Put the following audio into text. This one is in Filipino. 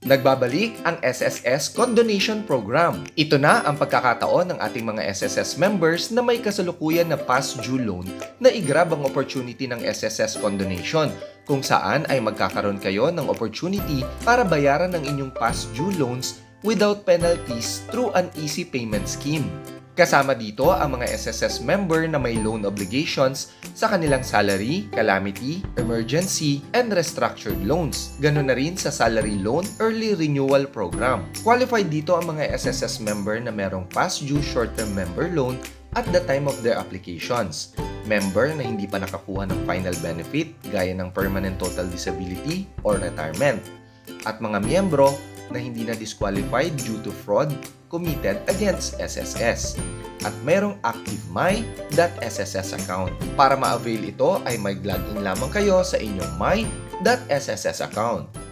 Nagbabalik ang SSS Condonation Program. Ito na ang pagkakataon ng ating mga SSS members na may kasalukuyan na past due loan na i-grab ang opportunity ng SSS Condonation, kung saan ay magkakaroon kayo ng opportunity para bayaran ang inyong past due loans without penalties through an easy payment scheme. Kasama dito ang mga SSS member na may loan obligations sa kanilang salary, calamity, emergency, and restructured loans. Ganun na rin sa salary loan early renewal program. Qualified dito ang mga SSS member na merong past due short-term member loan at the time of their applications. Member na hindi pa nakakuha ng final benefit gaya ng permanent total disability or retirement. At mga miyembro na hindi na disqualified due to fraud committed against SSS. At merong active My.SSS account. Para ma-avail ito ay mag-login lamang kayo sa inyong My.SSS account.